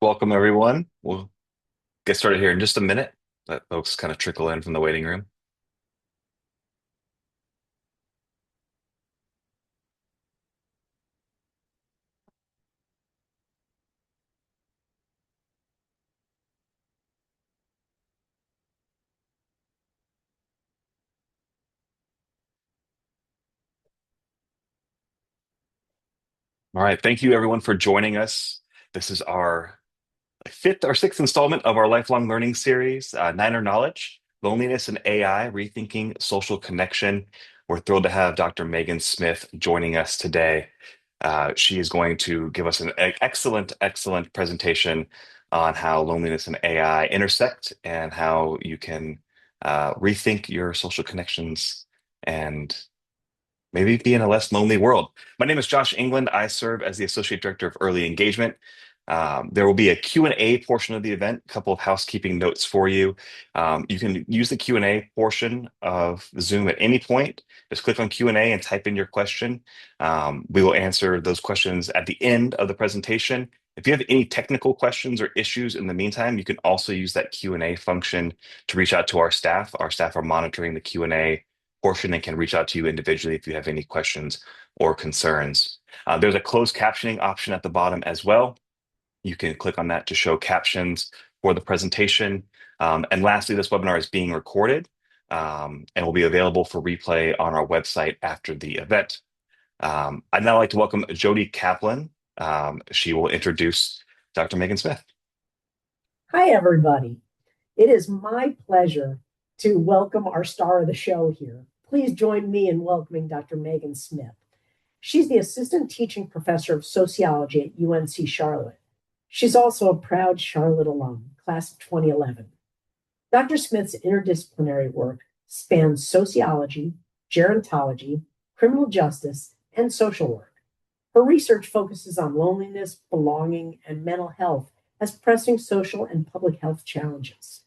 Welcome, everyone. We'll get started here in just a minute. Let folks kind of trickle in from the waiting room. All right. Thank you, everyone, for joining us. This is our fifth or sixth installment of our lifelong learning series, Niner Knowledge, Loneliness and AI, Rethinking Social Connection. We're thrilled to have Dr. Megan Smith joining us today. She is going to give us an excellent presentation on how loneliness and AI intersect and how you can rethink your social connections and maybe be in a less lonely world. My name is Josh England. I serve as the Associate Director of Early Engagement. There will be a Q&A portion of the event, a couple of housekeeping notes for you. You can use the Q&A portion of Zoom at any point. Just click on Q&A and type in your question. We will answer those questions at the end of the presentation. If you have any technical questions or issues in the meantime, you can also use that Q&A function to reach out to our staff. Our staff are monitoring the Q&A portion and can reach out to you individually if you have any questions or concerns. There's a closed captioning option at the bottom as well. You can click on that to show captions for the presentation. And lastly, this webinar is being recorded and will be available for replay on our website after the event. I'd now like to welcome Jody Kaplan. She will introduce Dr. Megan Smith. Hi, everybody. It is my pleasure to welcome our star of the show here. Please join me in welcoming Dr. Megan Smith. She's the Assistant Teaching Professor of Sociology at UNC Charlotte. She's also a proud Charlotte alum, class of 2011. Dr. Smith's interdisciplinary work spans sociology, gerontology, criminal justice, and social work. Her research focuses on loneliness, belonging, and mental health as pressing social and public health challenges.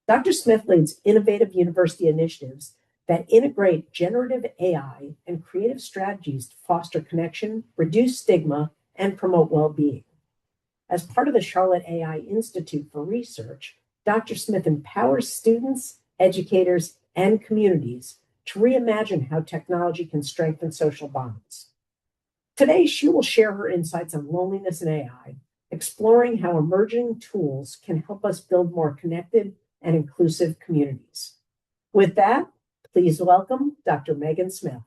Dr. Smith leads innovative university initiatives that integrate generative AI and creative strategies to foster connection, reduce stigma, and promote well-being. As part of the Charlotte AI Institute for Research, Dr. Smith empowers students, educators, and communities to reimagine how technology can strengthen social bonds. Today, she will share her insights on loneliness and AI, exploring how emerging tools can help us build more connected and inclusive communities. With that, please welcome Dr. Megan Smith.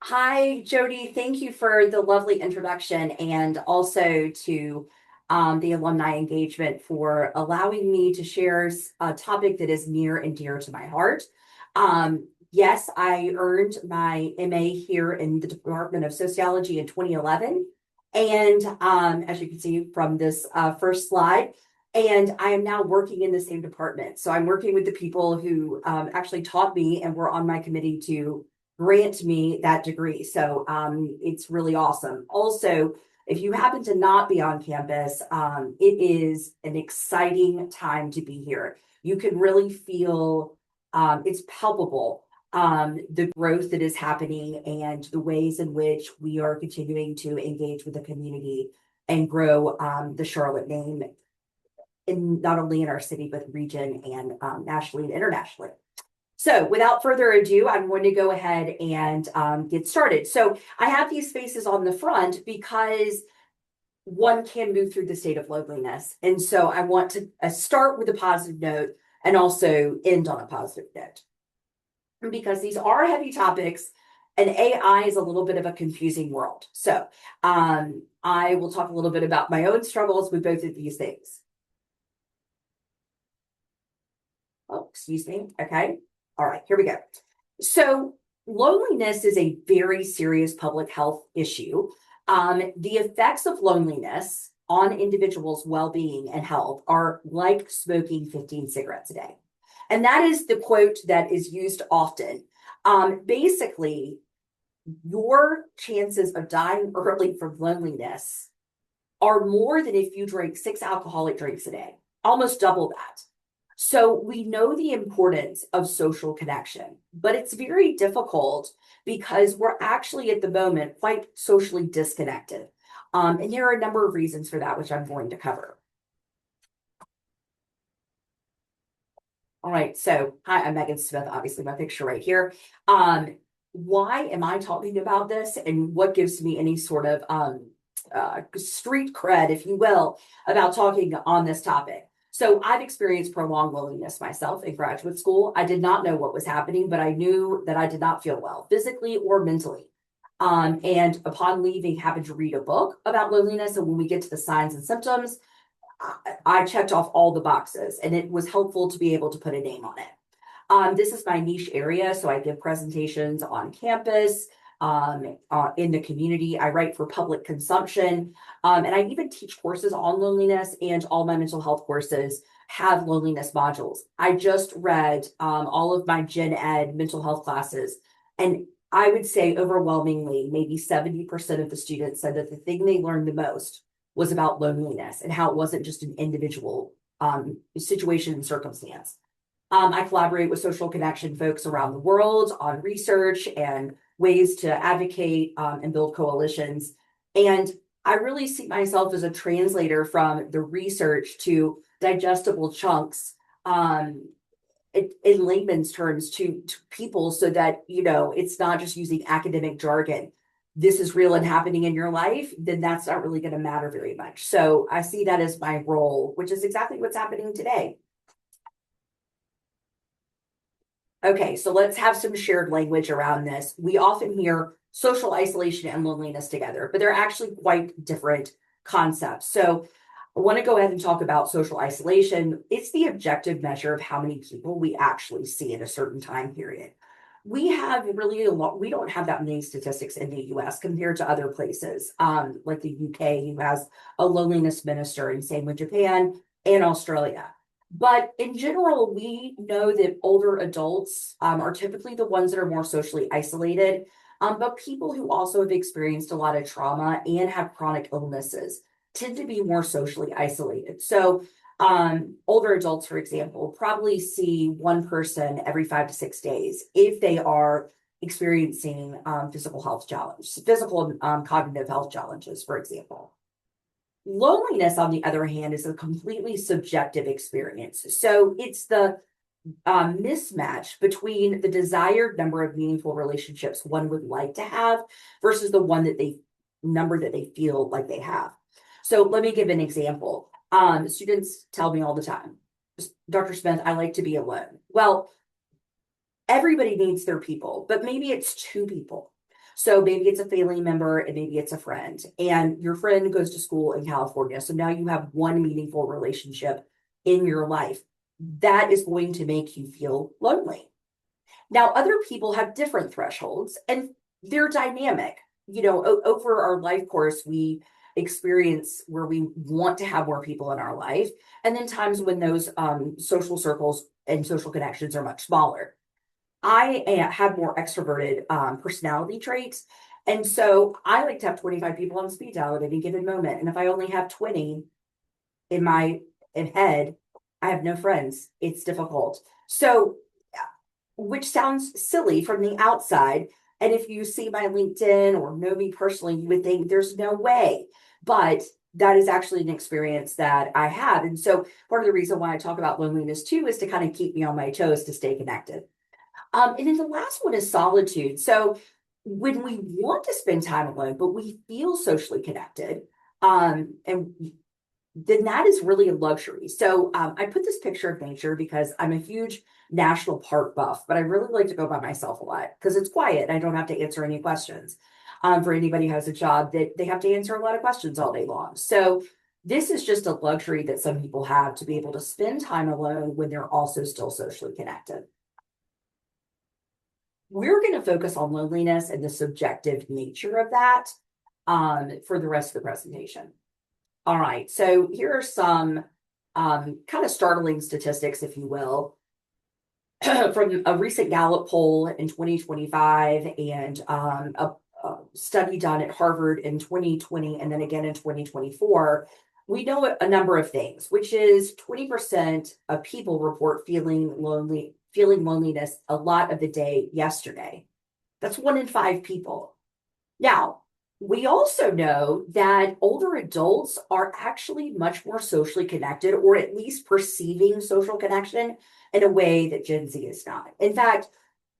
Hi, Jody. Thank you for the lovely introduction, and also to the alumni engagement for allowing me to share a topic that is near and dear to my heart. Yes, I earned my MA here in the Department of Sociology in 2011. And as you can see from this first slide, and I am now working in the same department. So I'm working with the people who actually taught me and were on my committee to grant me that degree. So it's really awesome. Also, if you happen to not be on campus, it is an exciting time to be here. You can really feel it's palpable, the growth that is happening and the ways in which we are continuing to engage with the community and grow the Charlotte name in not only in our city, but region and nationally and internationally. So without further ado, I'm going to go ahead and get started. So I have these faces on the front because one can move through the state of loneliness. And so I want to start with a positive note and also end on a positive note. Because these are heavy topics and AI is a little bit of a confusing world. So I will talk a little bit about my own struggles with both of these things. Oh, excuse me. Okay. All right, here we go. So loneliness is a very serious public health issue. The effects of loneliness on individuals' well-being and health are like smoking 15 cigarettes a day. And that is the quote that is used often. Basically, your chances of dying early from loneliness are more than if you drink 6 alcoholic drinks a day, almost double that. So we know the importance of social connection, but it's very difficult because we're actually at the moment quite socially disconnected. And there are a number of reasons for that, which I'm going to cover. All right, so hi, I'm Megan Smith, obviously my picture right here. Why am I talking about this, and what gives me any sort of street cred, if you will, about talking on this topic? So I've experienced prolonged loneliness myself in graduate school. I did not know what was happening, but I knew that I did not feel well, physically or mentally. And upon leaving, happened to read a book about loneliness. And when we get to the signs and symptoms, I checked off all the boxes, and it was helpful to be able to put a name on it. This is my niche area, so I give presentations on campus, in the community. I write for public consumption, and I even teach courses on loneliness, and all my mental health courses have loneliness modules. I just read all of my gen ed mental health classes, and I would say overwhelmingly, maybe 70% of the students said that the thing they learned the most was about loneliness and how it wasn't just an individual situation and circumstance. I collaborate with social connection folks around the world on research and ways to advocate and build coalitions. And I really see myself as a translator from the research to digestible chunks, in layman's terms, to people, so that, it's not just using academic jargon. This is real and happening in your life, then that's not really going to matter very much. So I see that as my role, which is exactly what's happening today. Okay, so let's have some shared language around this. We often hear social isolation and loneliness together, but they're actually quite different concepts. So I want to go ahead and talk about social isolation. It's the objective measure of how many people we actually see in a certain time period. We have really a lot, we don't have that many statistics in the US compared to other places, like the UK, who has a loneliness minister, and same with Japan and Australia. But in general, we know that older adults are typically the ones that are more socially isolated, but people who also have experienced a lot of trauma and have chronic illnesses tend to be more socially isolated. So older adults, for example, probably see one person every 5 to 6 days if they are experiencing physical health challenges, physical and cognitive health challenges, for example. Loneliness, on the other hand, is a completely subjective experience. So it's the mismatch between the desired number of meaningful relationships one would like to have versus the number that they feel like they have. So let me give an example. Students tell me all the time, Dr. Smith, I like to be alone. Well, everybody needs their people, but maybe it's two people. So maybe it's a family member and maybe it's a friend, and your friend goes to school in California. So now you have one meaningful relationship in your life. That is going to make you feel lonely. Now, other people have different thresholds and they're dynamic. Over our life course, we experience where we want to have more people in our life, and then times when those social circles and social connections are much smaller. I have more extroverted personality traits. And so I like to have 25 people on speed dial at any given moment. And if I only have 20 in my head, I have no friends. It's difficult. So, which sounds silly from the outside. And if you see my LinkedIn or know me personally, you would think there's no way. But that is actually an experience that I have. And so part of the reason why I talk about loneliness too is to kind of keep me on my toes to stay connected. And then the last one is solitude. So when we want to spend time alone, but we feel socially connected, and then that is really a luxury. So I put this picture of nature because I'm a huge national park buff, but I really like to go by myself a lot because it's quiet and I don't have to answer any questions. For anybody who has a job that they have to answer a lot of questions all day long. So this is just a luxury that some people have, to be able to spend time alone when they're also still socially connected. We're going to focus on loneliness and the subjective nature of that for the rest of the presentation. All right, so here are some kind of startling statistics, if you will, from a recent Gallup poll in 2025 and a study done at Harvard in 2020 and then again in 2024. We know a number of things, which is 20% of people report feeling loneliness a lot of the day yesterday. That's 1 in 5 people. Now, We also know that older adults are actually much more socially connected, or at least perceiving social connection in a way that Gen Z is not. In fact,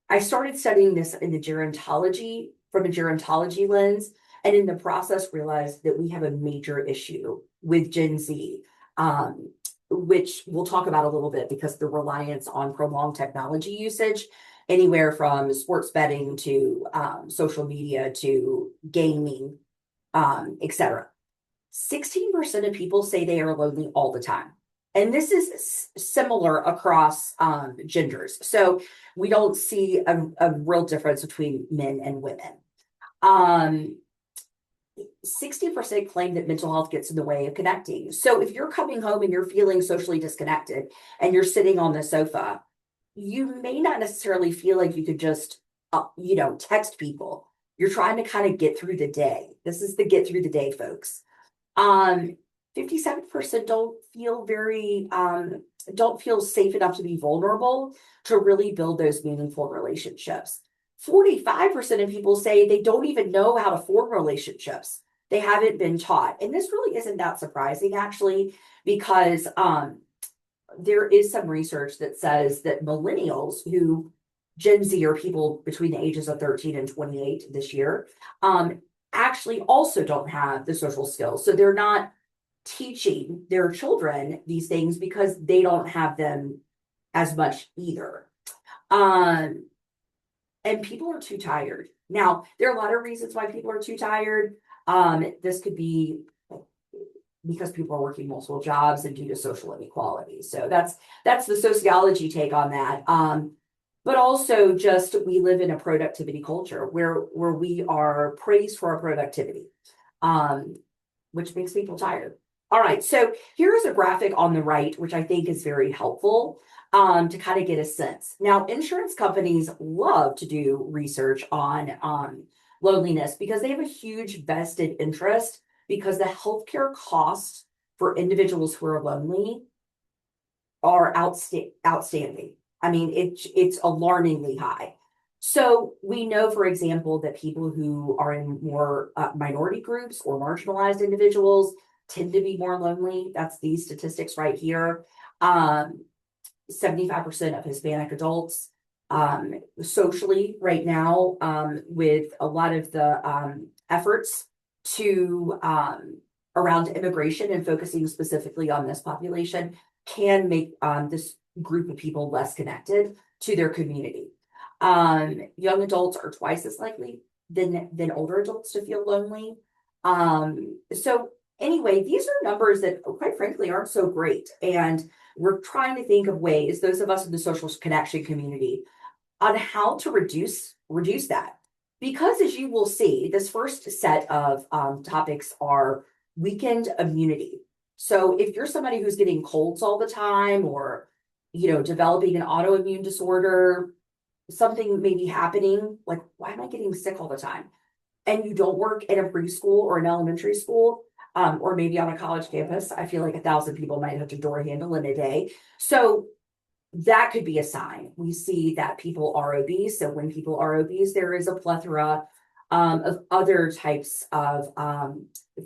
I started studying this in the gerontology from a gerontology lens, and in the process realized that we have a major issue with Gen Z, which we'll talk about a little bit because the reliance on prolonged technology usage, anywhere from sports betting to social media to gaming, etc. 16% of people say they are lonely all the time. And this is similar across genders. So we don't see a real difference between men and women. 60% claim that mental health gets in the way of connecting. So if you're coming home and you're feeling socially disconnected and you're sitting on the sofa, you may not necessarily feel like you could just, text people. You're trying to kind of get through the day. This is the get through the day, folks. 57% don't feel safe enough to be vulnerable to really build those meaningful relationships. 45% of people say they don't even know how to form relationships. They haven't been taught. And this really isn't that surprising, actually, because there is some research that says that millennials, who Gen Z are people between the ages of 13 and 28 this year, actually also don't have the social skills. So they're not teaching their children these things because they don't have them as much either. And people are too tired. Now, there are a lot of reasons why people are too tired. This could be because people are working multiple jobs and due to social inequality. So that's the sociology take on that. But also just we live in a productivity culture where we are praised for our productivity, which makes people tired. All right, so here's a graphic on the right, which I think is very helpful to kind of get a sense. Now, insurance companies love to do research on loneliness because they have a huge vested interest, because the healthcare costs for individuals who are lonely are outstanding. I mean, it's alarmingly high. So we know, for example, that people who are in more minority groups or marginalized individuals tend to be more lonely. That's these statistics right here. 75% of Hispanic adults, socially right now, with a lot of the efforts to around immigration and focusing specifically on this population, can make this group of people less connected to their community. Young adults are twice as likely than older adults to feel lonely. So anyway, these are numbers that, quite frankly, aren't so great. And we're trying to think of ways, those of us in the social connection community, on how to reduce that. Because as you will see, this first set of topics are weakened immunity. So if you're somebody who's getting colds all the time, or developing an autoimmune disorder, something may be happening, like, why am I getting sick all the time? And you don't work in a preschool or an elementary school, or maybe on a college campus, I feel like 1,000 people might have to door handle in a day. So that could be a sign. We see that people are obese. So when people are obese, there is a plethora of other types of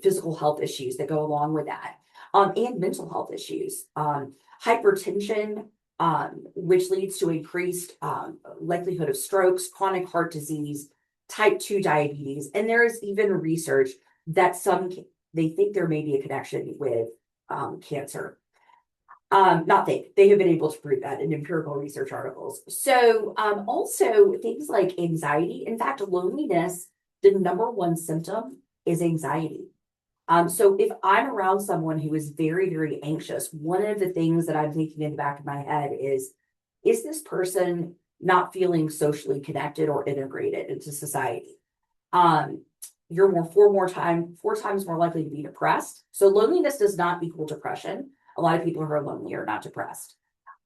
physical health issues that go along with that, and mental health issues. Hypertension, which leads to increased likelihood of strokes, chronic heart disease, type 2 diabetes. And there is even research that they think there may be a connection with cancer. Not think, they have been able to prove that in empirical research articles. So also things like anxiety. In fact, loneliness, the number one symptom is anxiety. So if I'm around someone who is very, very anxious, one of the things that I'm thinking in the back of my head is this person not feeling socially connected or integrated into society? You're four times more likely to be depressed. So loneliness does not equal depression. A lot of people who are lonely are not depressed.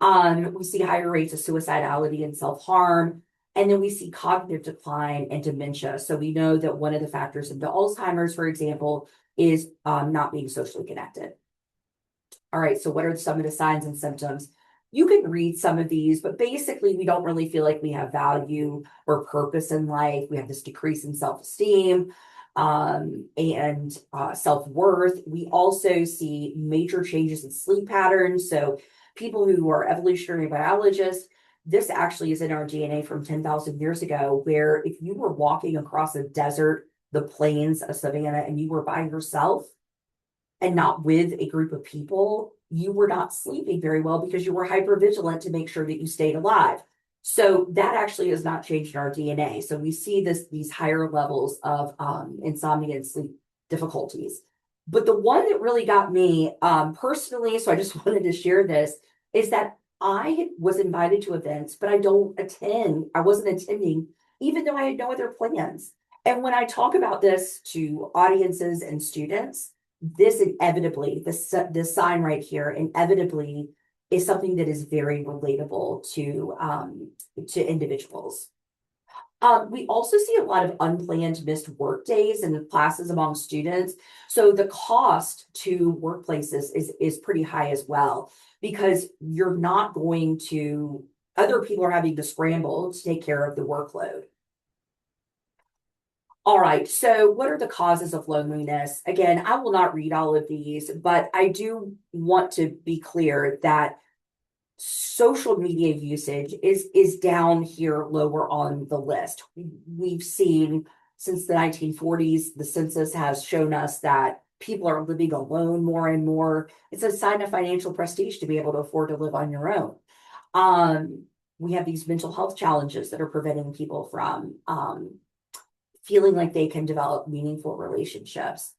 We see higher rates of suicidality and self-harm. And then we see cognitive decline and dementia. So we know that one of the factors into Alzheimer's, for example, is not being socially connected. All right, so what are some of the signs and symptoms? You can read some of these, but basically we don't really feel like we have value or purpose in life. We have this decrease in self-esteem. and self-worth. We also see major changes in sleep patterns. So people who are evolutionary biologists, this actually is in our DNA from 10,000 years ago, where if you were walking across a desert, the plains, a savanna, and you were by yourself and not with a group of people, you were not sleeping very well because you were hypervigilant to make sure that you stayed alive. So that actually has not changed in our DNA. So we see these higher levels of insomnia and sleep difficulties. But the one that really got me personally, so I just wanted to share this, is that I was invited to events, but I don't attend. I wasn't attending, even though I had no other plans. And when I talk about this to audiences and students, this inevitably, this sign right here, inevitably is something that is very relatable to individuals. We also see a lot of unplanned missed work days in the classes among students. So the cost to workplaces is pretty high as well, because you're not going to, other people are having to scramble to take care of the workload. All right, so what are the causes of loneliness? Again, I will not read all of these, but I do want to be clear that social media usage is down here lower on the list. We've seen since the 1940s, the census has shown us that people are living alone more and more. It's a sign of financial prestige to be able to afford to live on your own. We have these mental health challenges that are preventing people from feeling like they can develop meaningful relationships.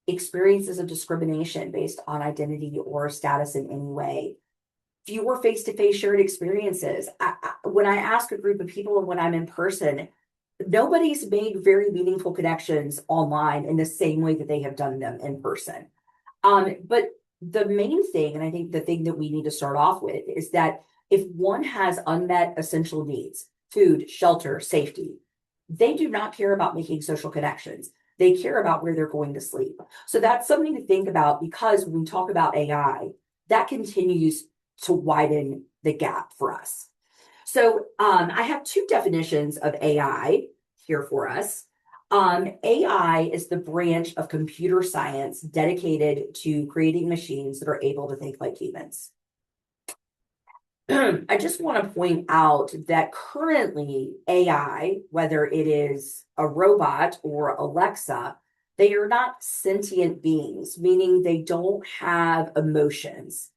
Experiences of discrimination based on identity or status in any way. Fewer face-to-face shared experiences. When I ask a group of people and when I'm in person, nobody's made very meaningful connections online in the same way that they have done them in person. But the main thing, and I think the thing that we need to start off with, is that if one has unmet essential needs, food, shelter, safety, they do not care about making social connections. They care about where they're going to sleep. So that's something to think about, because when we talk about AI, that continues to widen the gap for us. So I have two definitions of AI here for us. AI is the branch of computer science dedicated to creating machines that are able to think like humans. I just want to point out that currently AI, whether it is a robot or Alexa, they are not sentient beings, meaning they don't have emotions.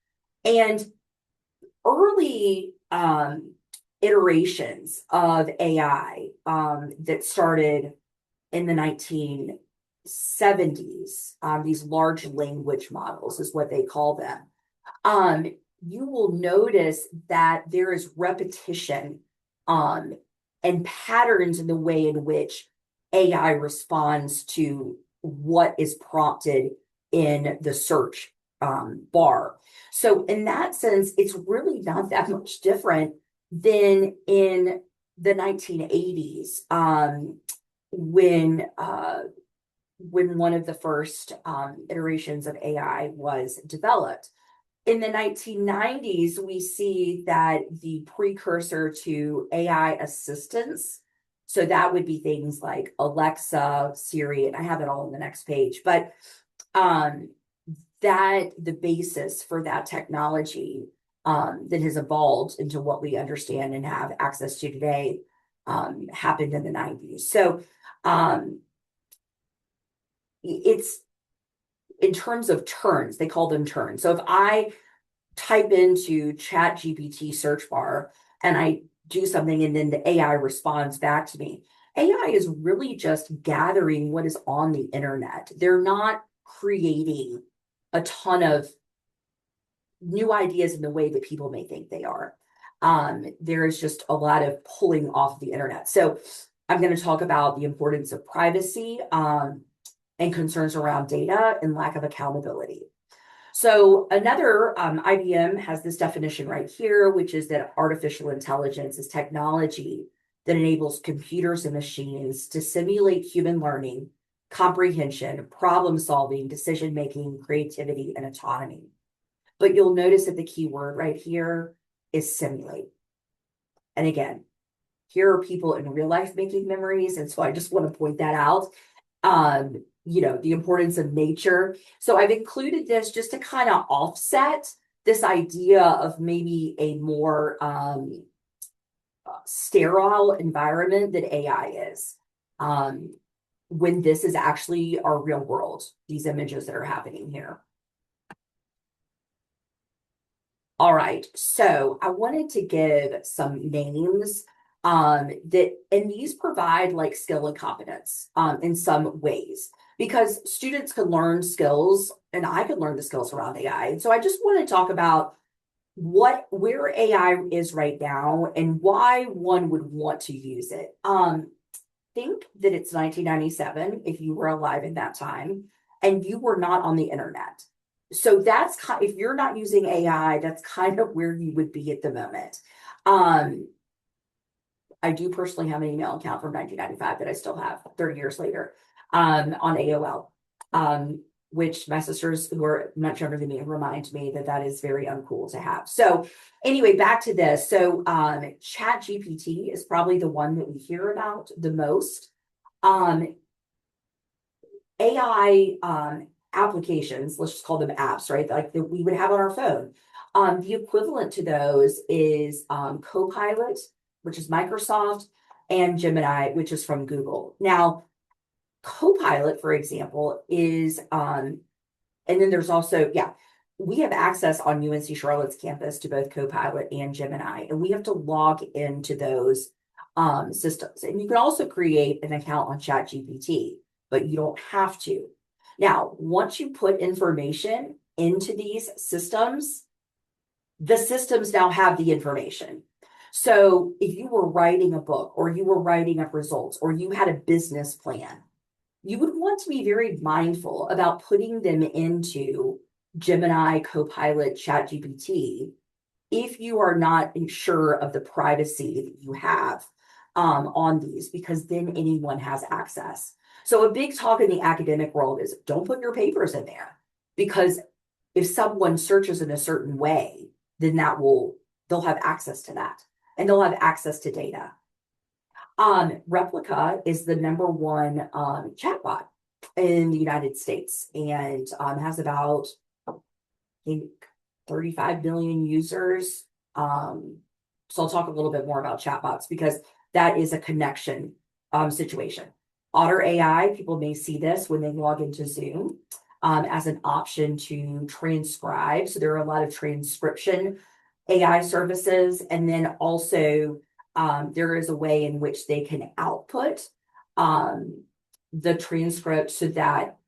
And early iterations of AI that started in the 1970s, these large language models is what they call them. You will notice that there is repetition and patterns in the way in which AI responds to what is prompted in the search bar. So in that sense, it's really not that much different than in the 1980s when one of the first iterations of AI was developed. In the 1990s, we see that the precursor to AI assistants, so that would be things like Alexa, Siri, and I have it all on the next page, but that the basis for that technology that has evolved into what we understand and have access to today happened in the 90s. So it's in terms of turns, they call them turns. So if I type into Chat GPT search bar and I do something and then the AI responds back to me, AI is really just gathering what is on the internet. They're not creating a ton of new ideas in the way that people may think they are. There is just a lot of pulling off the internet. So I'm going to talk about the importance of privacy and concerns around data and lack of accountability. So another IBM has this definition right here, which is that artificial intelligence is technology that enables computers and machines to simulate human learning, comprehension, problem solving, decision making, creativity, and autonomy. But you'll notice that the key word right here is simulate. And again, here are people in real life making memories. And so I just want to point that out. The importance of nature. So I've included this just to kind of offset this idea of maybe a more sterile environment that AI is. When this is actually our real world, these images that are happening here. All right, so I wanted to give some names and these provide like skill and competence in some ways because students can learn skills and I could learn the skills around AI. And so I just want to talk about where AI is right now and why one would want to use it. Think that it's 1997 if you were alive in that time and you were not on the internet. So that's if you're not using AI, that's kind of where you would be at the moment. I do personally have an email account from 1995 that I still have 30 years later on AOL, which my sisters who are much younger than me remind me that that is very uncool to have. So anyway, back to this. So Chat GPT is probably the one that we hear about the most. AI applications, let's just call them apps, right? Like that we would have on our phone. The equivalent to those is Copilot, which is Microsoft, and Gemini, which is from Google. Now, Copilot, for example, is, and then there's also, we have access on UNC Charlotte's campus to both Copilot and Gemini, and we have to log into those systems. And you can also create an account on ChatGPT, but you don't have to. Now, once you put information into these systems, the systems now have the information. So if you were writing a book or you were writing up results or you had a business plan, you would want to be very mindful about putting them into Gemini, Copilot, ChatGPT if you are not sure of the privacy that you have on these, because then anyone has access. So a big talk in the academic world is don't put your papers in there, because if someone searches in a certain way, then they'll have access to that and they'll have access to data. Replica is the number one chatbot in the United States and has about, I think, 35 billion users. So I'll talk a little bit more about chatbots because that is a connection situation. Otter AI, people may see this when they log into Zoom as an option to transcribe. So there are a lot of transcription AI services. And then also there is a way in which they can output the transcript so that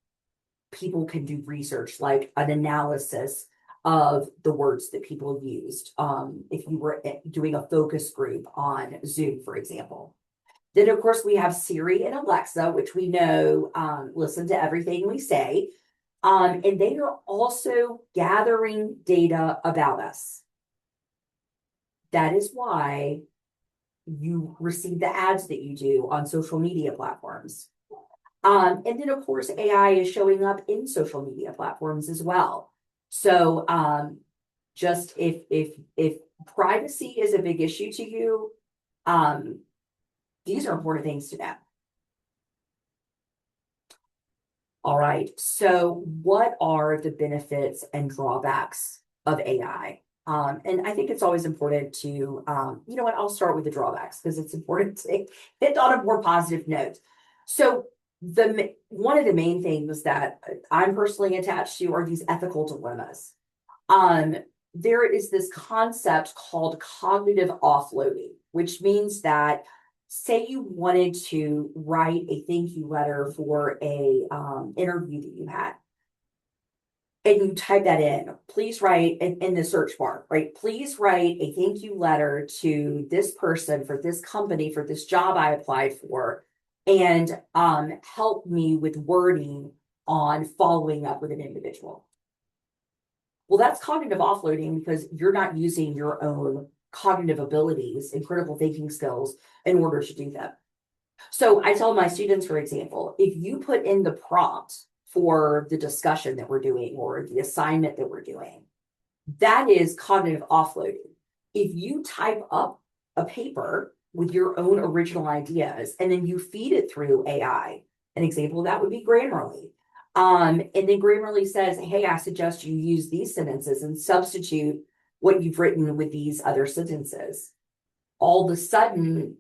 people can do research, like an analysis of the words that people used. If you were doing a focus group on Zoom, for example. Then, of course, we have Siri and Alexa, which we know listen to everything we say. And they are also gathering data about us. That is why you receive the ads that you do on social media platforms. And then, of course, AI is showing up in social media platforms as well. So just if privacy is a big issue to you, these are important things to know. All right, so what are the benefits and drawbacks of AI? And I think it's always important to, you know what, I'll start with the drawbacks because it's important to hit on a more positive note. So one of the main things that I'm personally attached to are these ethical dilemmas. There is this concept called cognitive offloading, which means that say you wanted to write a thank you letter for a interview that you had, and you type that in, please write in the search bar, right? Please write a thank you letter to this person for this company for this job I applied for, and help me with wording on following up with an individual. Well, that's cognitive offloading because you're not using your own cognitive abilities and critical thinking skills in order to do that. So I tell my students, for example, if you put in the prompt for the discussion that we're doing or the assignment that we're doing, that is cognitive offloading. If you type up a paper with your own original ideas, and then you feed it through AI. An example of that would be Grammarly. And then Grammarly says, hey, I suggest you use these sentences and substitute what you've written with these other sentences. All of a sudden,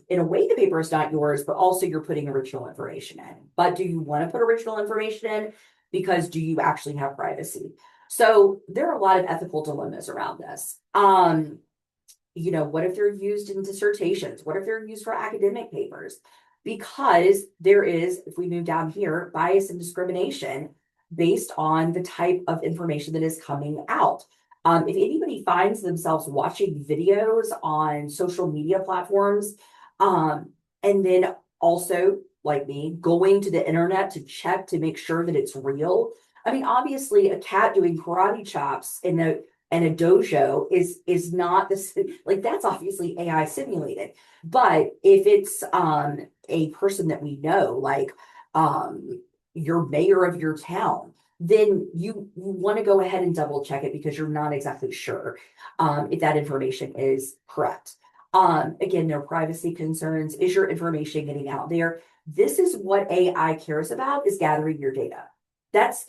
in a way, the paper is not yours, but also you're putting original information in. But do you want to put original information in? Because do you actually have privacy? So there are a lot of ethical dilemmas around this. What if they're used in dissertations? What if they're used for academic papers? Because there is, if we move down here, bias and discrimination based on the type of information that is coming out. If anybody finds themselves watching videos on social media platforms, and then also, like me, going to the internet to check to make sure that it's real. I mean, obviously, a cat doing karate chops in a dojo is not this, like, that's obviously AI simulated. But if it's a person that we know, like your mayor of your town, then you want to go ahead and double check it because you're not exactly sure if that information is correct. Again, no privacy concerns. Is your information getting out there? This is what AI cares about, is gathering your data. That's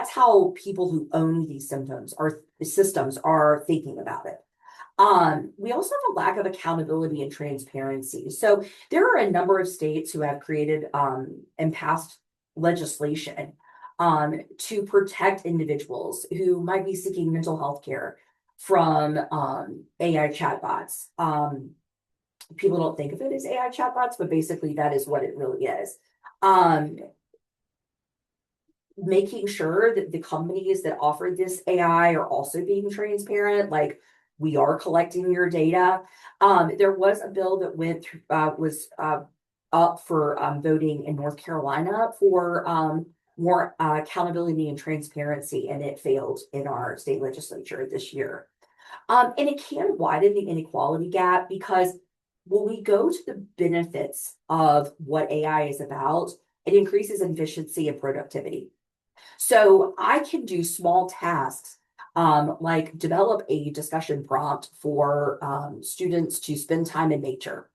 how people who own these systems are thinking about it. We also have a lack of accountability and transparency. So there are a number of states who have created and passed legislation to protect individuals who might be seeking mental health care from AI chatbots. People don't think of it as AI chatbots, but basically that is what it really is. Making sure that the companies that offer this AI are also being transparent, like, we are collecting your data. There was a bill that was up for voting in North Carolina for more accountability and transparency, and it failed in our state legislature this year. And it can widen the inequality gap because when we go to the benefits of what AI is about, it increases efficiency and productivity. So I can do small tasks, like develop a discussion prompt for students to spend time in nature,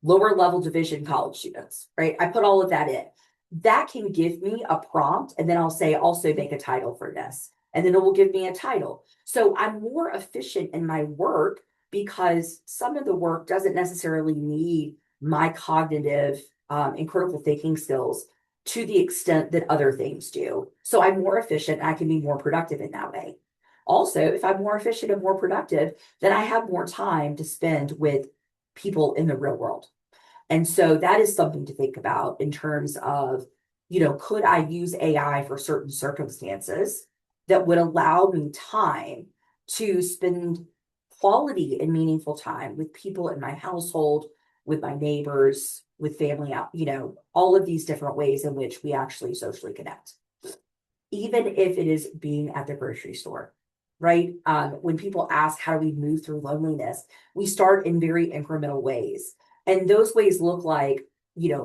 lower level division college students, right? I put all of that in. That can give me a prompt, and then I'll say, also make a title for this. And then it will give me a title. So I'm more efficient in my work because some of the work doesn't necessarily need my cognitive and critical thinking skills to the extent that other things do. So I'm more efficient. I can be more productive in that way. Also, if I'm more efficient and more productive, then I have more time to spend with people in the real world. And so that is something to think about in terms of, could I use AI for certain circumstances that would allow me time to spend quality and meaningful time with people in my household, with my neighbors, with family out, all of these different ways in which we actually socially connect, even if it is being at the grocery store, right? When people ask, how do we move through loneliness? We start in very incremental ways. And those ways look like,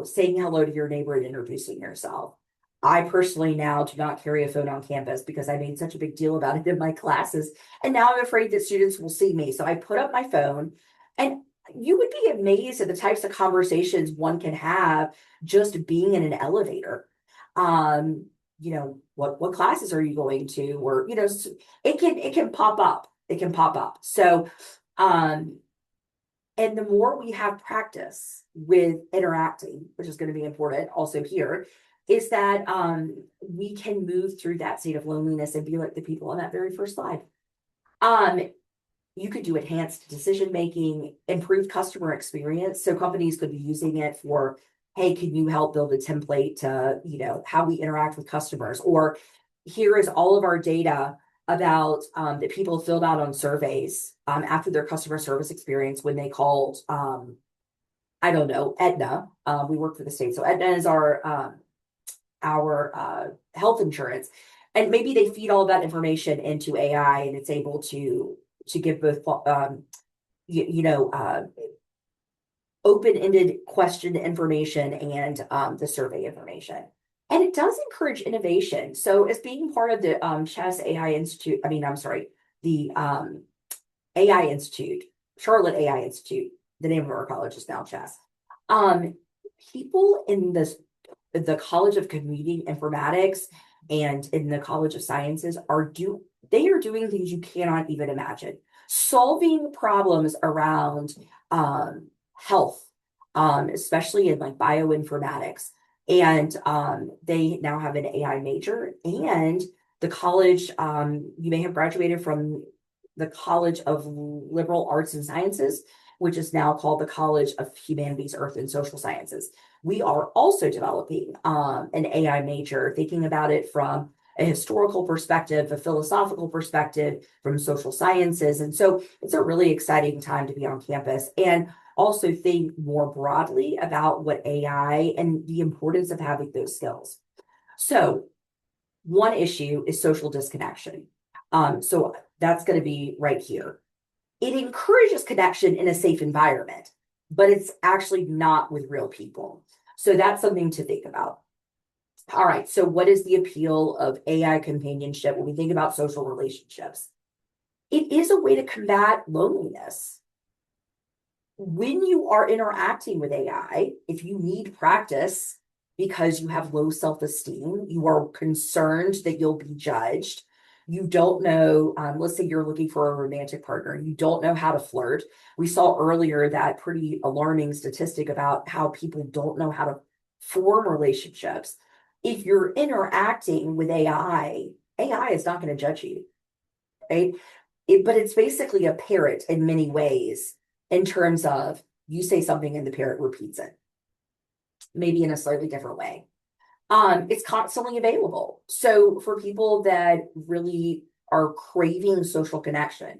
saying hello to your neighbor and introducing yourself. I personally now do not carry a phone on campus because I made such a big deal about it in my classes. And now I'm afraid that students will see me. So I put up my phone, and you would be amazed at the types of conversations one can have just being in an elevator. What classes are you going to? Or, it can pop up. It can pop up. So, and the more we have practice with interacting, which is going to be important also here, is that we can move through that state of loneliness and be like the people on that very first slide. You could do enhanced decision making, improved customer experience. So companies could be using it for, hey, can you help build a template to, how we interact with customers? Or here is all of our data about that people filled out on surveys after their customer service experience when they called, I don't know, Aetna. We work for the state. So Aetna is our health insurance. And maybe they feed all that information into AI, and it's able to give both, open-ended question information and the survey information. And it does encourage innovation. So as being part of the Chess AI Institute, the AI Institute, Charlotte AI Institute. The name of our college is now Chess. Um, People in the College of Computing Informatics and in the College of Sciences they are doing things you cannot even imagine, solving problems around health, especially in like bioinformatics. And they now have an AI major. And the college, you may have graduated from the College of Liberal Arts and Sciences, which is now called the College of Humanities, Earth, and Social Sciences. We are also developing an AI major, thinking about it from a historical perspective, a philosophical perspective, from social sciences. And so it's a really exciting time to be on campus and also think more broadly about what AI and the importance of having those skills. So one issue is social disconnection. So that's going to be right here. It encourages connection in a safe environment, but it's actually not with real people. So that's something to think about. All right, so what is the appeal of AI companionship when we think about social relationships? It is a way to combat loneliness. When you are interacting with AI, if you need practice because you have low self-esteem, you are concerned that you'll be judged, you don't know, let's say you're looking for a romantic partner, you don't know how to flirt. We saw earlier that pretty alarming statistic about how people don't know how to form relationships. If you're interacting with AI is not going to judge you, right? But it's basically a parrot in many ways in terms of you say something and the parrot repeats it, maybe in a slightly different way. It's constantly available. So for people that really are craving social connection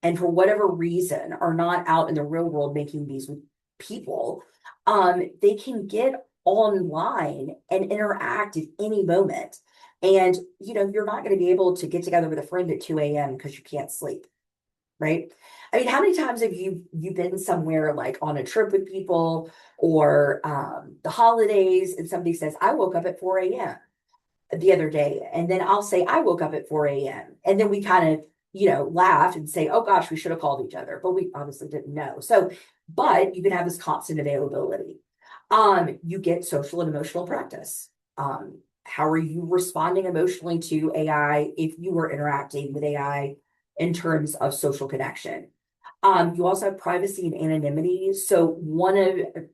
and for whatever reason are not out in the real world making these with people, they can get online and interact at any moment. And you're not going to be able to get together with a friend at 2 a.m. because you can't sleep, right? I mean, how many times have you been somewhere like on a trip with people or the holidays and somebody says, I woke up at 4 a.m. the other day, and then I'll say, I woke up at 4 a.m. And then we kind of, laugh and say, oh gosh, we should have called each other, but we obviously didn't know. So, but you can have this constant availability. You get social and emotional practice. How are you responding emotionally to AI if you were interacting with AI in terms of social connection? You also have privacy and anonymity. So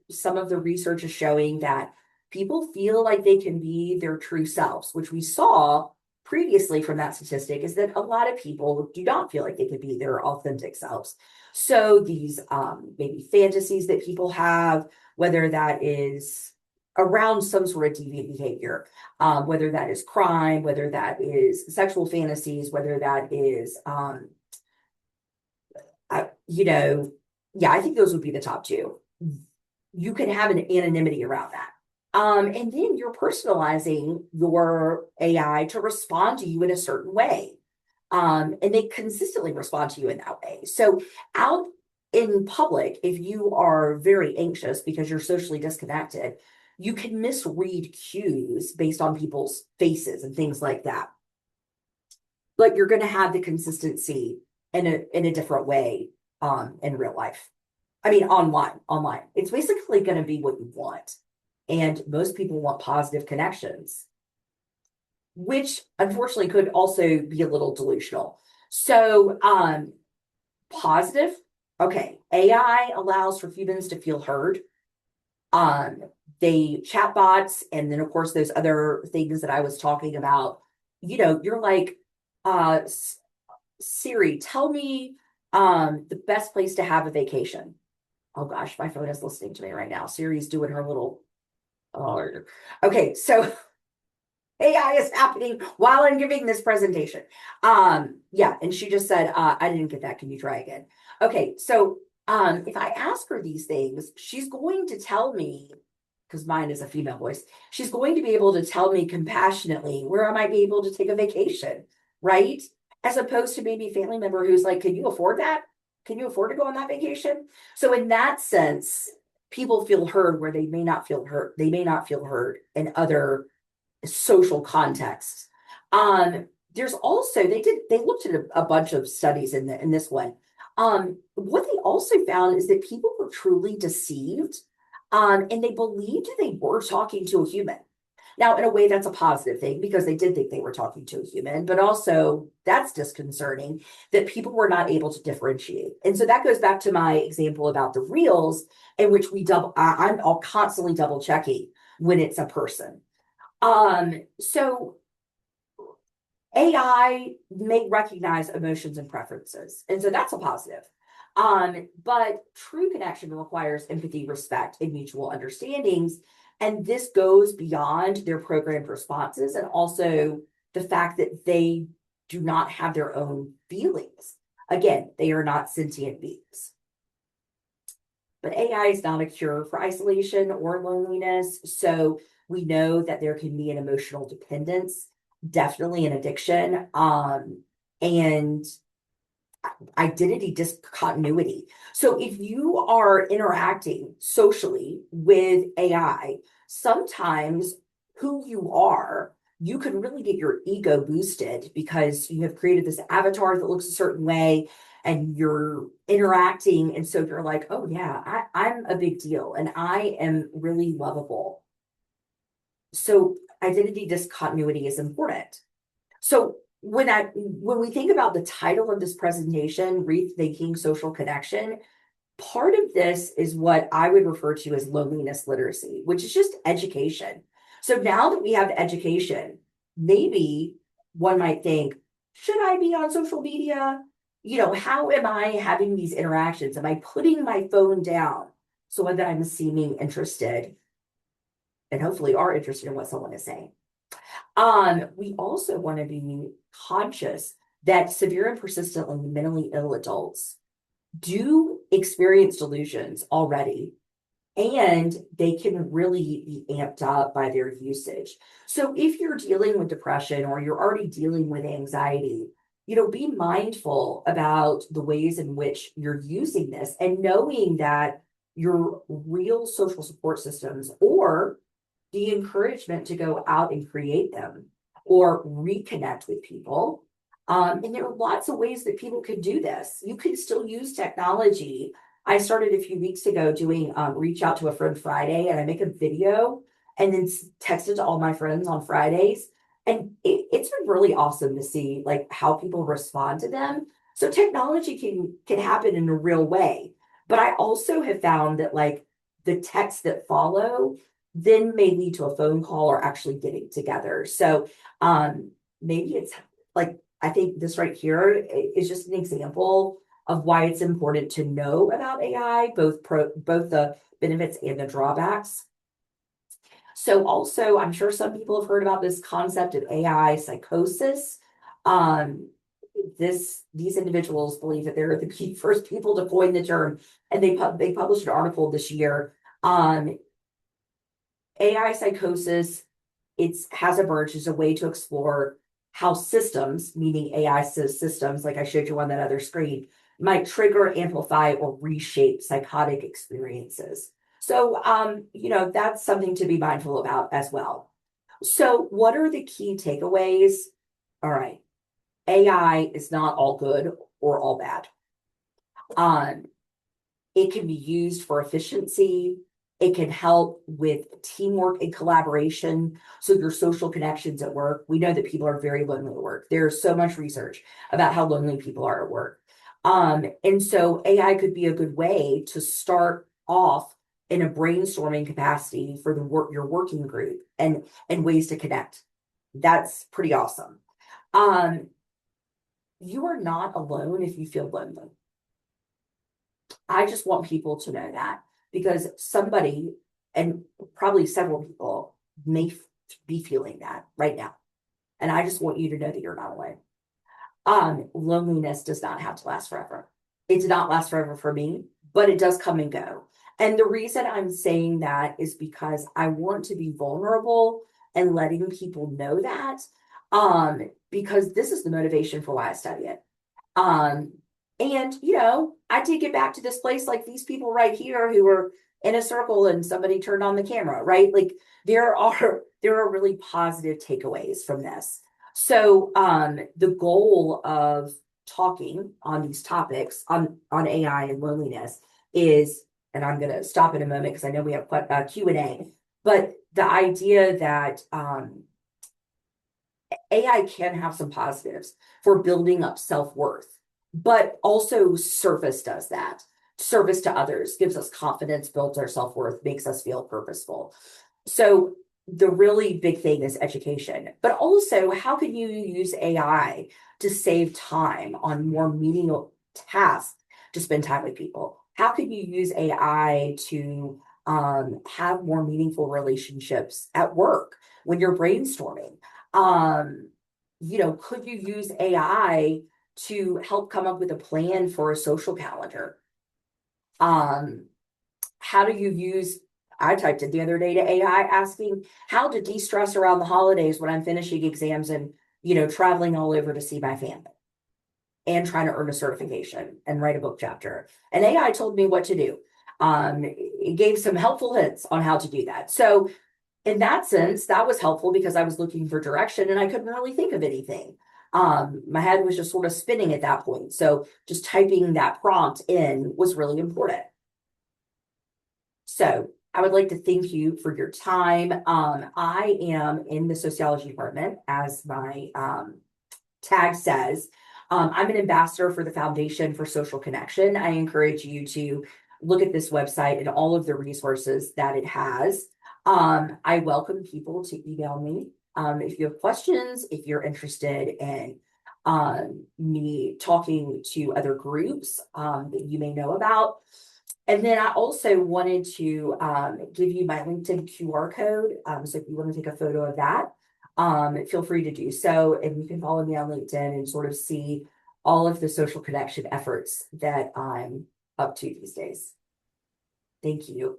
some of the research is showing that people feel like they can be their true selves, which we saw previously from that statistic is that a lot of people do not feel like they could be their authentic selves. So these maybe fantasies that people have, whether that is around some sort of deviant behavior, whether that is crime, whether that is sexual fantasies, whether that is yeah, I think those would be the top two. You can have an anonymity around that. And then you're personalizing your AI to respond to you in a certain way. And they consistently respond to you in that way. So out in public, if you are very anxious because you're socially disconnected, you can misread cues based on people's faces and things like that. But you're going to have the consistency in a different way in real life. I mean, online. It's basically going to be what you want. And most people want positive connections, which unfortunately could also be a little delusional. So, positive, okay. AI allows for humans to feel heard. They chatbots, and then of course those other things that I was talking about. You're like, Siri, tell me the best place to have a vacation. Oh gosh, my phone is listening to me right now. Siri's doing her little. Oh, okay, so AI is happening while I'm giving this presentation. Yeah, and she just said, I didn't get that. Can you try again? Okay, so if I ask her these things, she's going to tell me, because mine is a female voice, she's going to be able to tell me compassionately where I might be able to take a vacation, right? As opposed to maybe a family member who's like, can you afford that? Can you afford to go on that vacation? So in that sense, people feel heard where they may not feel heard. They may not feel heard in other social contexts. There's also they looked at a bunch of studies in this one. What they also found is that people were truly deceived, and they believed they were talking to a human. Now, in a way, that's a positive thing because they did think they were talking to a human, but also that's disconcerting that people were not able to differentiate. And so that goes back to my example about the reels, in which I'm all constantly double checking when it's a person. So AI may recognize emotions and preferences. And so that's a positive. But true connection requires empathy, respect, and mutual understandings. And this goes beyond their programmed responses and also the fact that they do not have their own feelings. Again, they are not sentient beings. But AI is not a cure for isolation or loneliness. So we know that there can be an emotional dependence, definitely an addiction, and identity discontinuity. So if you are interacting socially with AI, sometimes who you are, you can really get your ego boosted because you have created this avatar that looks a certain way and you're interacting. And so you're like, oh, yeah, I'm a big deal and I am really lovable. So identity discontinuity is important. So when we think about the title of this presentation, Rethinking Social Connection, part of this is what I would refer to as loneliness literacy, which is just education. So now that we have education, maybe one might think, should I be on social media? How am I having these interactions? Am I putting my phone down so that I'm seeming interested and hopefully are interested in what someone is saying? We also want to be conscious that severe and persistently mentally ill adults do experience delusions already, and they can really be amped up by their usage. So if you're dealing with depression or you're already dealing with anxiety, be mindful about the ways in which you're using this and knowing that your real social support systems or the encouragement to go out and create them or reconnect with people. And there are lots of ways that people could do this. You can still use technology. I started a few weeks ago doing Reach Out to a Friend Friday, and I make a video and then text it to all my friends on Fridays. And it's been really awesome to see like how people respond to them. So technology can happen in a real way. But I also have found that like the texts that follow then may lead to a phone call or actually getting together. So maybe it's like I think this right here is just an example of why it's important to know about AI, both the benefits and the drawbacks. So also, I'm sure some people have heard about this concept of AI psychosis. Um, these individuals believe that they're the first people to coin the term, and they published an article this year. AI psychosis, it has emerged as a way to explore how systems, meaning AI systems, like I showed you on that other screen, might trigger, amplify, or reshape psychotic experiences. So, that's something to be mindful about as well. So, what are the key takeaways? All right, AI is not all good or all bad. Um, it can be used for efficiency. It can help with teamwork and collaboration. So your social connections at work. We know that people are very lonely at work. There's so much research about how lonely people are at work. And so AI could be a good way to start off in a brainstorming capacity for your working group and ways to connect. That's pretty awesome. You are not alone if you feel lonely. I just want people to know that because somebody, and probably several people, may be feeling that right now. And I just want you to know that you're not alone. Loneliness does not have to last forever. It did not last forever for me, but it does come and go. And the reason I'm saying that is because I want to be vulnerable and letting people know that, because this is the motivation for why I study it. Um, and I did get back to this place like these people right here who were in a circle and somebody turned on the camera, right? Like there are really positive takeaways from this. So the goal of talking on these topics on AI and loneliness is, and I'm going to stop in a moment because I know we have Q&A, but the idea that AI can have some positives for building up self-worth, but also service does that. Service to others gives us confidence, builds our self-worth, makes us feel purposeful. So the really big thing is education, but also how can you use AI to save time on more meaningful tasks to spend time with people? How can you use AI to have more meaningful relationships at work when you're brainstorming? Could you use AI to help come up with a plan for a social calendar? How do you use, I typed it the other day to AI asking how to de-stress around the holidays when I'm finishing exams and, traveling all over to see my family and trying to earn a certification and write a book chapter. And AI told me what to do. It gave some helpful hints on how to do that. So in that sense, that was helpful because I was looking for direction and I couldn't really think of anything. My head was just sort of spinning at that point. So just typing that prompt in was really important. So I would like to thank you for your time. I am in the sociology department, as my tag says. I'm an ambassador for the Foundation for Social Connection. I encourage you to look at this website and all of the resources that it has. I welcome people to email me if you have questions, if you're interested in me talking to other groups that you may know about. And then I also wanted to give you my LinkedIn QR code. So if you want to take a photo of that, feel free to do so. And you can follow me on LinkedIn and sort of see all of the social connection efforts that I'm up to these days. Thank you.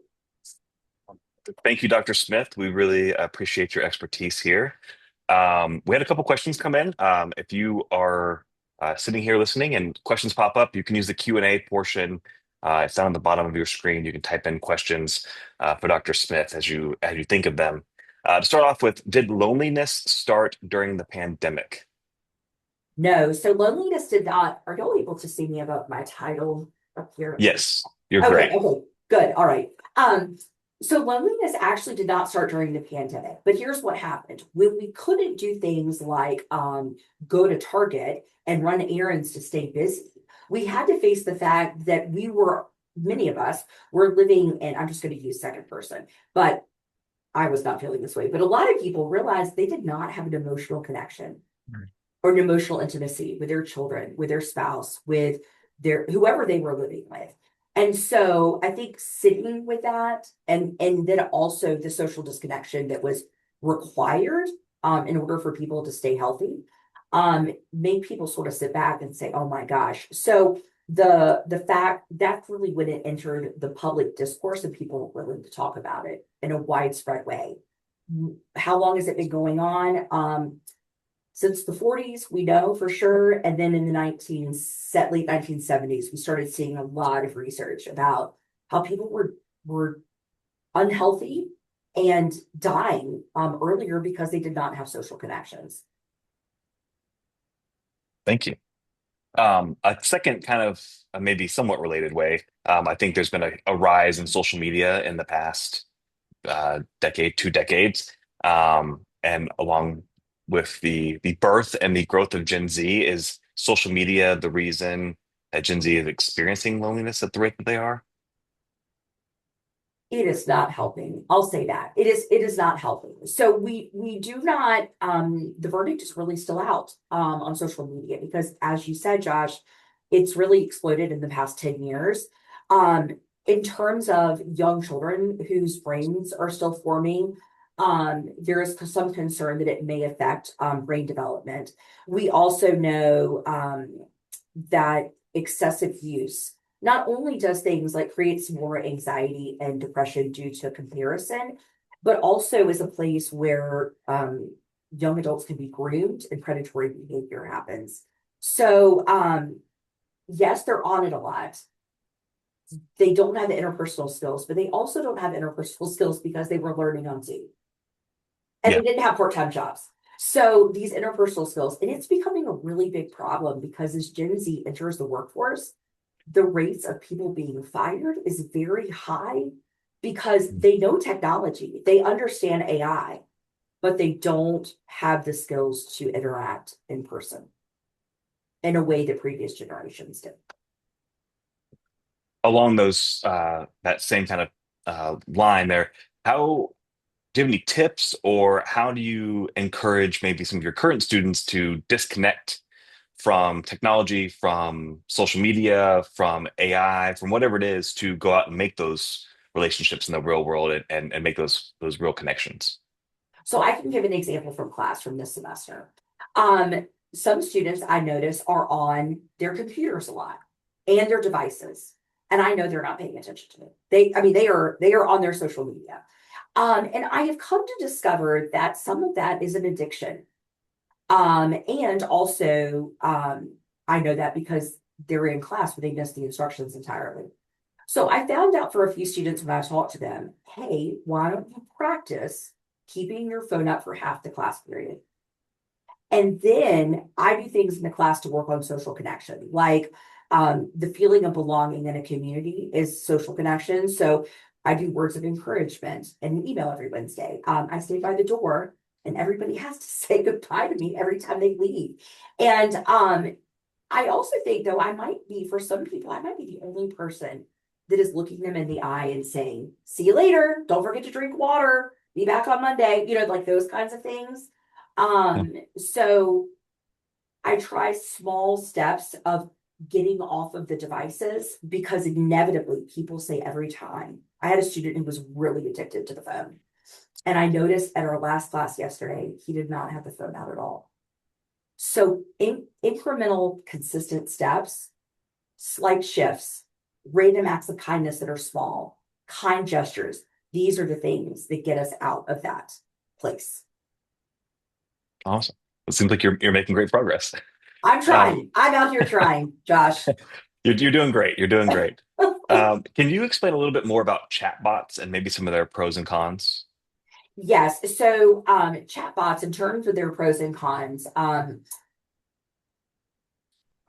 Thank you, Dr. Smith. We really appreciate your expertise here. We had a couple questions come in. If you are sitting here listening and questions pop up, you can use the Q&A portion. It's down on the bottom of your screen. You can type in questions for Dr. Smith as you think of them. To start off with, did loneliness start during the pandemic? No, so loneliness did not. Are y'all able to see me above my title up here? Yes, you're Okay, great. okay, good. All right. So loneliness actually did not start during the pandemic, but here's what happened. When we couldn't do things like go to Target and run errands to stay busy, we had to face the fact that many of us were living, and I'm just going to use second person, but I was not feeling this way. But a lot of people realized they did not have an emotional connection or an emotional intimacy with their children, with their spouse, with their whoever they were living with. And so I think sitting with that and then also the social disconnection that was required in order for people to stay healthy made people sort of sit back and say, oh my gosh. So the fact that's really when it entered the public discourse and people were willing to talk about it in a widespread way. How long has it been going on? Since the 40s, we know for sure. And then in the late 1970s, we started seeing a lot of research about how people were unhealthy and dying earlier because they did not have social connections. Thank you. A second kind of maybe somewhat related way, I think there's been a rise in social media in the past decade, 2 decades. And along with the birth and the growth of Gen Z, is social media the reason that Gen Z is experiencing loneliness at the rate that they are? It is not helping. I'll say that. It is not helping. So we do not the verdict is really still out on social media because as you said, Josh, it's really exploded in the past 10 years. In terms of young children whose brains are still forming, there is some concern that it may affect brain development. We also know that excessive use not only does things like creates more anxiety and depression due to comparison, but also is a place where young adults can be groomed and predatory behavior happens. So yes, they're on it a lot. They don't have the interpersonal skills, but they also don't have interpersonal skills because they were learning on Zoom and Yeah. they didn't have part-time jobs. So these interpersonal skills, and it's becoming a really big problem because as Gen Z enters the workforce, the rates of people being fired is very high because they know technology, they understand AI, but they don't have the skills to interact in person in a way that previous generations did. Along those that same kind of line there, how do you have any tips, or how do you encourage maybe some of your current students to disconnect from technology, from social media, from AI, from whatever it is, to go out and make those relationships in the real world, and make those real connections? So I can give an example from class from this semester. Some students I notice are on their computers a lot and their devices, and I know they're not paying attention to it. I mean, they are on their social media. And I have come to discover that some of that is an addiction. And also, I know that because they're in class, but they miss the instructions entirely. So I found out for a few students when I talked to them, hey, why don't you practice keeping your phone up for half the class period? And then I do things in the class to work on social connection, like the feeling of belonging in a community is social connection. So I do words of encouragement and an email every Wednesday. I stay by the door and everybody has to say goodbye to me every time they leave. And I also think, though, I might be, for some people, I might be the only person that is looking them in the eye and saying, see you later. Don't forget to drink water. Be back on Monday. Like those kinds of things. Yeah. So I try small steps of getting off of the devices because inevitably people say every time. I had a student who was really addicted to the phone. And I noticed at our last class yesterday, he did not have the phone out at all. So incremental, consistent steps, slight shifts, random acts of kindness that are small, kind gestures. These are the things that get us out of that place. Awesome. It seems like you're making great progress. I'm Um, trying. I'm out here trying, Josh. you're doing great. You're doing great. Can you explain a little bit more about chatbots and maybe some of their pros and cons? Yes. So chatbots, in terms of their pros and cons,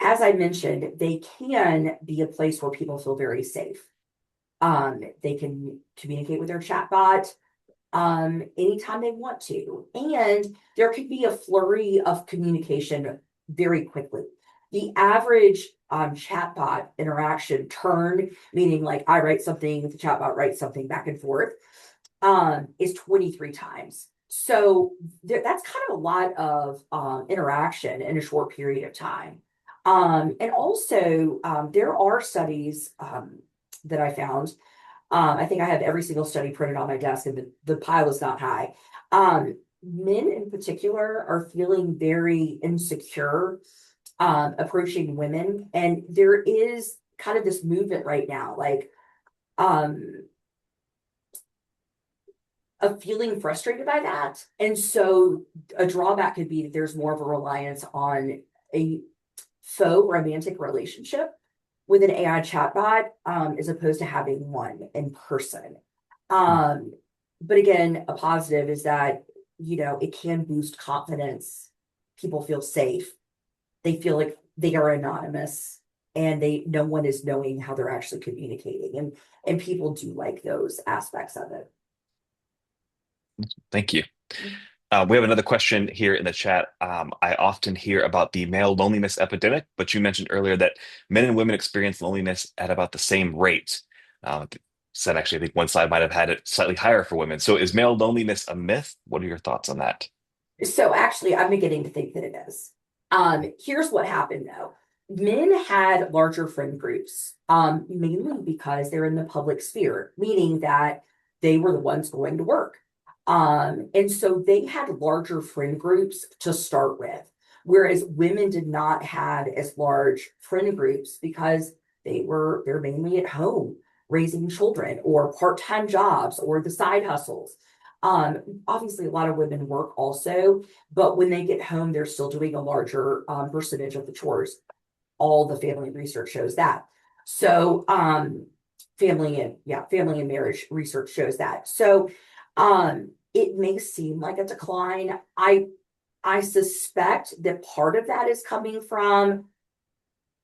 as I mentioned, they can be a place where people feel very safe. They can communicate with their chatbot anytime they want to. And there could be a flurry of communication very quickly. The average chatbot interaction turn, meaning like I write something, the chatbot writes something back and forth, is 23 times. So that's kind of a lot of interaction in a short period of time. And also, there are studies that I found. I think I have every single study printed on my desk, and the pile is not high. Men in particular are feeling very insecure approaching women. And there is kind of this movement right now, like um, of feeling frustrated by that. And so a drawback could be that there's more of a reliance on a faux romantic relationship with an AI chatbot as opposed to having one in person. Um, but again, a positive is that, it can boost confidence. People feel safe. They feel like they are anonymous and no one is knowing how they're actually communicating. And people do like those aspects of it. Thank you. We have another question here in the chat. I often hear about the male loneliness epidemic, but you mentioned earlier that men and women experience loneliness at about the same rate. Said actually, I think one slide might have had it slightly higher for women. So is male loneliness a myth? What are your thoughts on that? So actually, I'm beginning to think that it is. Here's what happened though. Men had larger friend groups, mainly because they're in the public sphere, meaning that they were the ones going to work. And so they had larger friend groups to start with, whereas women did not have as large friend groups because they're mainly at home raising children or part-time jobs or the side hustles. Obviously, a lot of women work also, but when they get home, they're still doing a larger percentage of the chores. All the family research shows that. So, family and marriage research shows that. So, it may seem like a decline. I suspect that part of that is coming from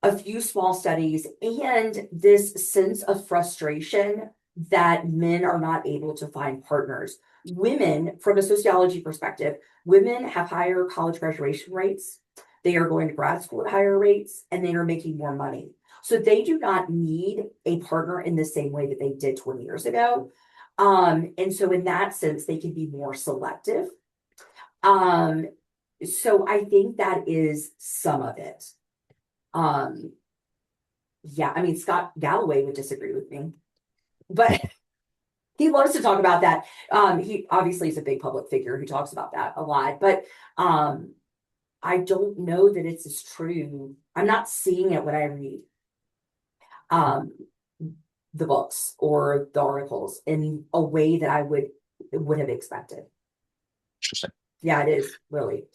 a few small studies and this sense of frustration that men are not able to find partners. Women, from a sociology perspective, women have higher college graduation rates. They are going to grad school at higher rates and they are making more money. So they do not need a partner in the same way that they did 20 years ago. And so in that sense, they can be more selective. Um, so I think that is some of it. Um, yeah, I mean, Scott Galloway would disagree with me, but he loves to talk about that. He obviously is a big public figure who talks about that a lot, but um, I don't know that it's as true. I'm not seeing it when I read um, the books or the articles in a way that I would have expected. Interesting. Yeah, it is really.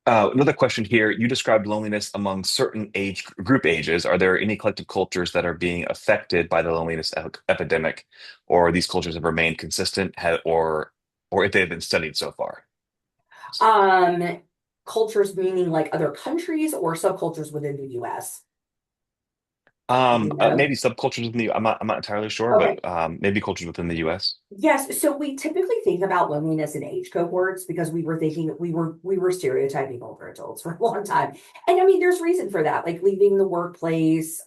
Another question here. You described loneliness among certain age group ages. Are there any collective cultures that are being affected by the loneliness epidemic, or these cultures have remained consistent, or if they've been studied so far? Um, Cultures meaning like other countries or subcultures within the US. You know? Maybe subcultures within the. I'm not entirely sure, Okay. but maybe cultures within the U.S. Yes, so we typically think about loneliness in age cohorts because we were thinking we were stereotyping older adults for a long time. And I mean there's reason for that, like leaving the workplace,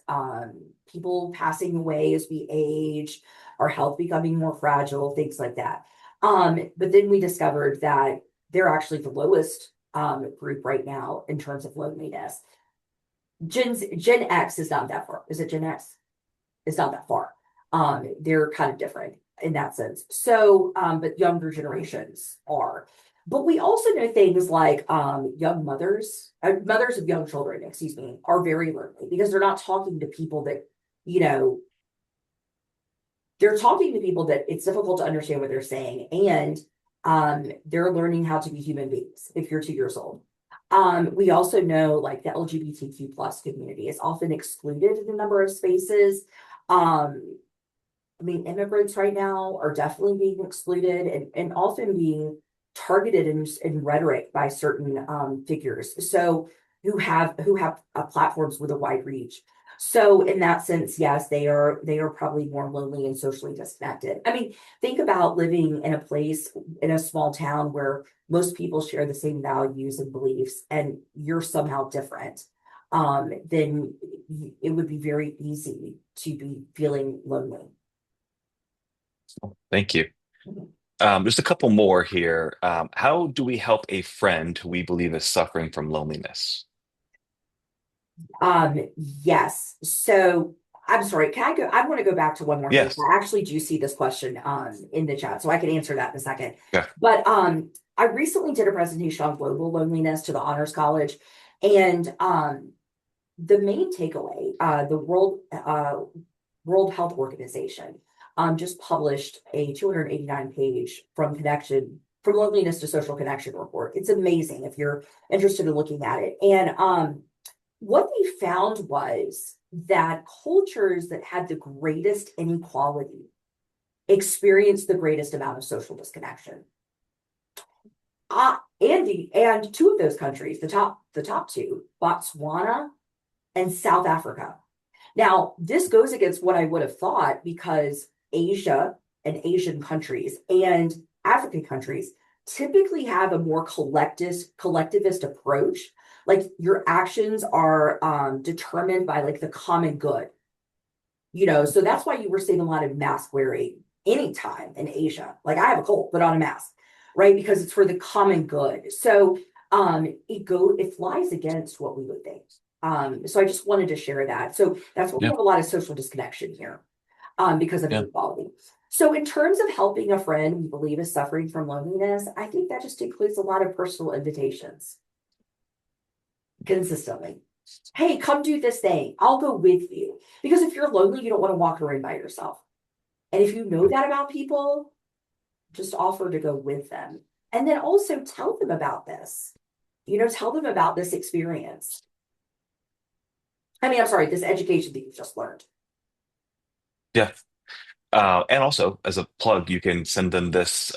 people passing away as we age, our health becoming more fragile, things like that. But then we discovered that they're actually the lowest group right now in terms of loneliness. Gen X is not that far. Is it Gen X? It's not that far. They're kind of different in that sense. So, but younger generations are. But we also know things like young mothers of young children, excuse me, are very lonely because they're not talking to people that, you know, they're talking to people that it's difficult to understand what they're saying. And they're learning how to be human beings if you're 2 years old. We also know like the LGBTQ plus community is often excluded in a number of spaces. Um, I mean, immigrants right now are definitely being excluded and often being targeted in rhetoric by certain figures. So who have platforms with a wide reach. So in that sense, yes, they are probably more lonely and socially disconnected. I mean, think about living in a place in a small town where most people share the same values and beliefs, and you're somehow different. Then it would be very easy to be feeling lonely. Thank you. Just a couple more here. How do we help a friend who we believe is suffering from loneliness? Yes. So I'm sorry, can I go? I want to go back to one more thing. Yes. I actually do see this question in the chat, so I can answer that in a second. Yeah. But I recently did a presentation on global loneliness to the Honors College, and the main takeaway, the World Health Organization just published a 289 page from loneliness to social connection report. It's amazing if you're interested in looking at it. And what they found was that cultures that had the greatest inequality experienced the greatest amount of social disconnection. And two of those countries, the top two, Botswana and South Africa. Now, this goes against what I would have thought because Asia and Asian countries and African countries typically have a more collectivist approach. Like your actions are determined by like the common good, so that's why you were seeing a lot of mask wearing anytime in Asia. Like I have a cold, put on a mask, right? Because it's for the common good. So it flies against what we would think. So I just wanted to share that. So that's why we Yeah. have a lot of social disconnection here, because of Yeah. inequality. So in terms of helping a friend we believe is suffering from loneliness, I think that just includes a lot of personal invitations consistently. Hey, come do this thing. I'll go with you. Because if you're lonely, you don't want to walk around by yourself. And if you know that about people, just offer to go with them. And then also tell them about this. Tell them about this experience. I mean, I'm sorry, this education that you've just learned. Yeah. And also, as a plug, you can send them this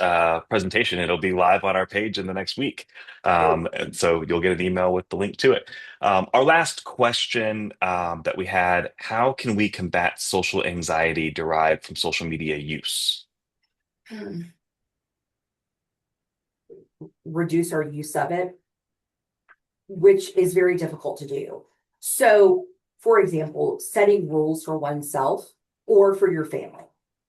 presentation. It'll be live on our page in the next week. And so you'll get an email with the link to it. Our last question that we had, how can we combat social anxiety derived from social media use? Reduce our use of it, which is very difficult to do. So, for example, setting rules for oneself or for your family.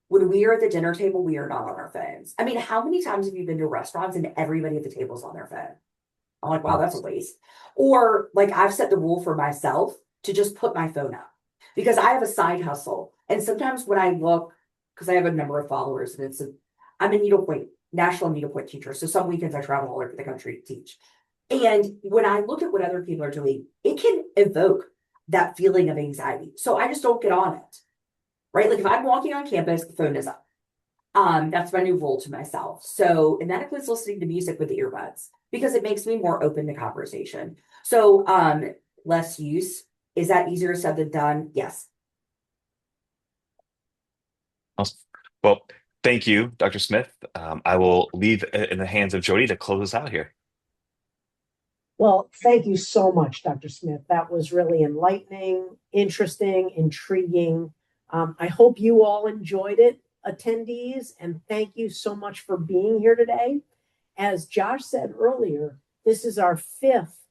When we are at the dinner table, we are not on our phones. I mean, how many times have you been to restaurants and everybody at the table is on their phone? I'm like, wow, that's a waste. Or like I've set the rule for myself to just put my phone up because I have a side hustle. And sometimes when I look, because I have a number of followers and I'm a needlepoint, national needlepoint teacher. So some weekends I travel all over the country to teach. And when I look at what other people are doing, it can evoke that feeling of anxiety. So I just don't get on it, right? Like if I'm walking on campus, the phone is up. That's my new rule to myself. So, and that includes listening to music with the earbuds because it makes me more open to conversation. So, less use. Is that easier said than done? Yes. Awesome. Well, thank you, Dr. Smith. I will leave it in the hands of Jody to close us out here. Well, thank you so much, Dr. Smith. That was really enlightening, interesting, intriguing. I hope you all enjoyed it, attendees, and thank you so much for being here today. As Josh said earlier, this is our fifth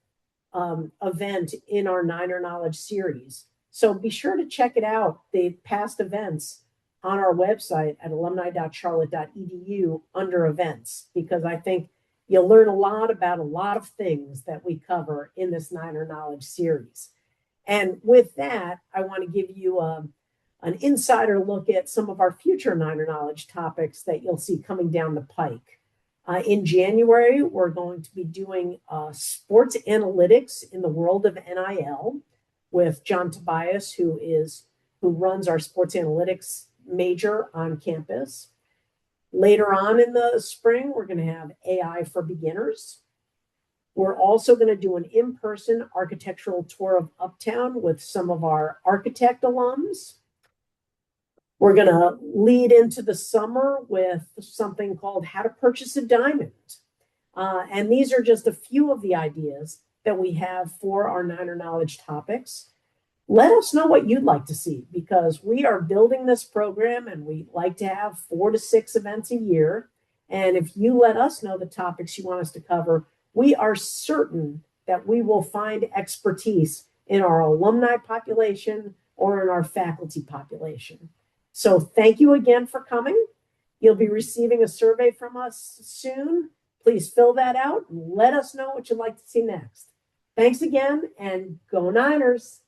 event in our Niner Knowledge series. So be sure to check it out, the past events on our website at alumni.charlotte.edu under events, because I think you'll learn a lot about a lot of things that we cover in this Niner Knowledge series. And with that, I want to give you an insider look at some of our future Niner Knowledge topics that you'll see coming down the pike. In January, we're going to be doing sports analytics in the world of NIL with John Tobias, who runs our sports analytics major on campus. Later on in the spring, we're going to have AI for beginners. We're also going to do an in-person architectural tour of Uptown with some of our architect alums. We're going to lead into the summer with something called How to Purchase a Diamond. And these are just a few of the ideas that we have for our Niner Knowledge topics. Let us know what you'd like to see because we are building this program and we like to have 4 to 6 events a year. And if you let us know the topics you want us to cover, we are certain that we will find expertise in our alumni population or in our faculty population. So thank you again for coming. You'll be receiving a survey from us soon. Please fill that out and let us know what you'd like to see next. Thanks again and go Niners.